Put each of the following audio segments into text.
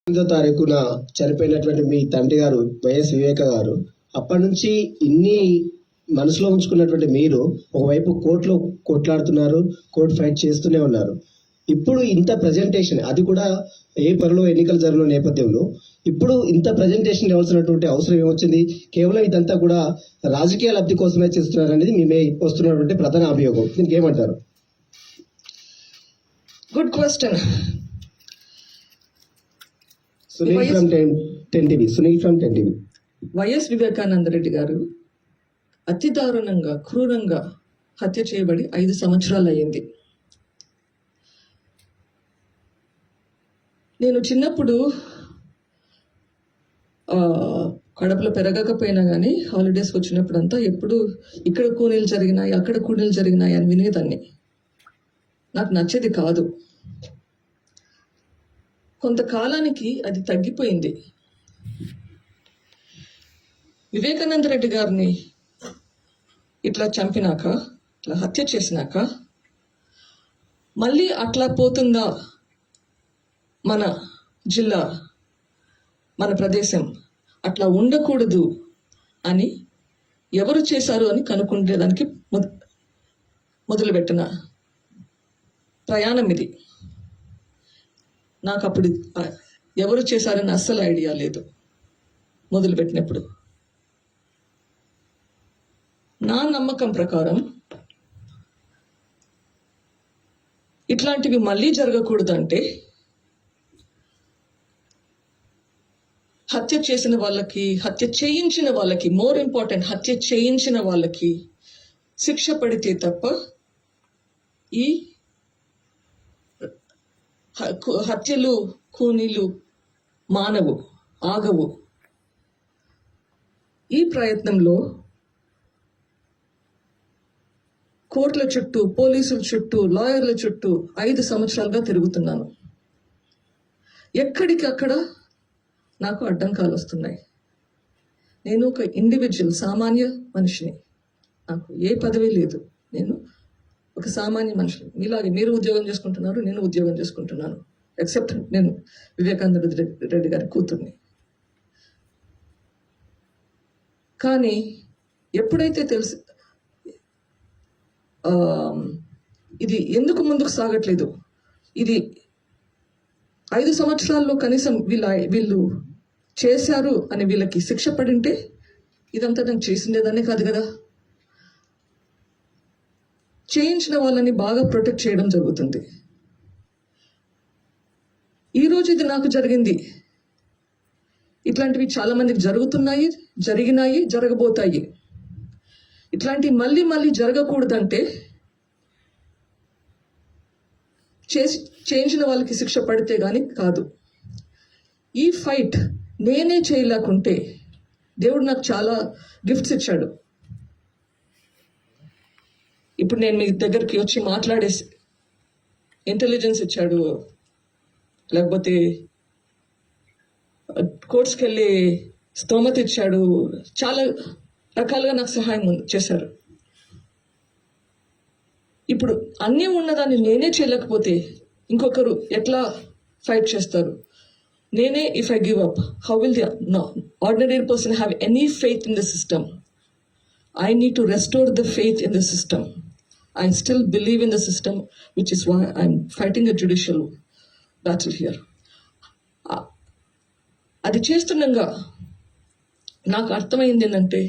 తారీఖున చనిపోయినటువంటి మీ తండ్రి గారు వైఎస్ వివేక గారు అప్పటి నుంచి ఇన్ని మనసులో ఉంచుకున్నటువంటి మీరు ఒకవైపు కోర్టులో కొట్లాడుతున్నారు, కోర్టు ఫైట్ చేస్తూనే ఉన్నారు. ఇప్పుడు ఇంత ప్రజెంటేషన్, అది కూడా ఏప్రిల్లో ఎన్నికలు జరిగిన నేపథ్యంలో ఇప్పుడు ఇంత ప్రజెంటేషన్ ఇవ్వాల్సినటువంటి అవసరం ఏమొచ్చింది? కేవలం ఇదంతా కూడా రాజకీయ లబ్ధి కోసమే చేస్తున్నారు అనేది మేమే వస్తున్నటువంటి ప్రధాన అభియోగం. దీనికి ఏమంటారు? Good question. Sunil from 10 TV. YS Vivekananda Reddy గారు అతి దారుణంగా, క్రూరంగా హత్య చేయబడి 5 సంవత్సరాలు అయ్యింది. నేను చిన్నప్పుడు కడపలో పెరగకపోయినా కానీ హాలిడేస్ వచ్చినప్పుడు అంతా ఎప్పుడు ఇక్కడ కూనీలు జరిగినాయి, అక్కడ కూనీలు జరిగినాయి అని వినేదాన్ని. నాకు నచ్చేది కాదు. కొంతకాలానికి అది తగ్గిపోయింది. వివేకానంద రెడ్డి గారిని ఇట్లా చంపినాక, ఇట్లా హత్య చేసినాక మళ్ళీ అట్లా పోతుందా మన జిల్లా, మన ప్రదేశం? అట్లా ఉండకూడదు అని ఎవరు చేశారు అని కనుక్కునేదానికి మొదలుపెట్టిన ప్రయాణం ఇది. నాకు అప్పుడు ఎవరు చేశారని అస్సలు ఐడియా లేదు మొదలుపెట్టినప్పుడు. నా నమ్మకం ప్రకారం ఇట్లాంటివి మళ్ళీ జరగకూడదంటే హత్య చేసిన వాళ్ళకి, హత్య చేయించిన వాళ్ళకి, మోర్ ఇంపార్టెంట్ హత్య చేయించిన వాళ్ళకి శిక్ష పడితే తప్ప ఈ హత్యలు, కూనీలు మానవు, ఆగవు. ఈ ప్రయత్నంలో కోర్టుల చుట్టూ, పోలీసుల చుట్టూ, లాయర్ల చుట్టూ 5 సంవత్సరాలుగా తిరుగుతున్నాను. ఎక్కడికక్కడ నాకు అడ్డంకాలు వస్తున్నాయి. నేను ఒక ఇండివిజువల్, సామాన్య మనిషిని. నాకు ఏ పదవి లేదు. నేను ఒక సామాన్య మనిషిని. మీలాగే మీరు ఉద్యోగం చేసుకుంటున్నారు, నేను ఉద్యోగం చేసుకుంటున్నాను. ఎక్సెప్ట్ నేను వివేకానంద రెడ్డి గారి కూతుర్ని. కానీ ఎప్పుడైతే ఇది ఎందుకు ముందుకు సాగట్లేదు, ఇది 5 సంవత్సరాల్లో కనీసం వీళ్ళు చేశారు అని వీళ్ళకి శిక్ష పడింటే ఇదంతా నాకు చేసిండేదాన్ని కాదు కదా. చేయించిన వాళ్ళని బాగా ప్రొటెక్ట్ చేయడం జరుగుతుంది. ఈరోజు ఇది నాకు జరిగింది. ఇట్లాంటివి చాలా మందికి జరుగుతున్నాయి, జరిగినాయి, జరగబోతాయి. ఇట్లాంటివి మళ్ళీ మళ్ళీ జరగకూడదంటే చేయించిన వాళ్ళకి శిక్ష పడితే కానీ కాదు. ఈ ఫైట్ నేనే చేయలేకుంటే, దేవుడు నాకు చాలా గిఫ్ట్స్ ఇచ్చాడు. ఇప్పుడు నేను మీ దగ్గరికి వచ్చి మాట్లాడే ఇంటెలిజెన్స్ ఇచ్చాడు, లేకపోతే కోర్ట్స్కి వెళ్ళే స్తోమత ఇచ్చాడు, చాలా రకాలుగా నాకు సహాయం చేశారు. ఇప్పుడు అన్నీ ఉన్నదాన్ని నేనే చేయలేకపోతే ఇంకొకరు ఎట్లా ఫైట్ చేస్తారు? నేనే, if I give up, how will the ordinary person have any faith in the system? I need to restore the faith in the system. I still believe in the system, which is why I'm fighting a judicial battle here. అది చేస్తుండగా నాకు అర్థమైంది ఏంటంటే,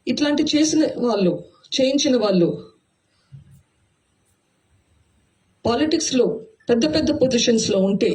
ఇట్లాంటి చేయించిన వాళ్ళు పాలిటిక్స్లో పెద్ద పెద్ద పొజిషన్స్లో ఉంటే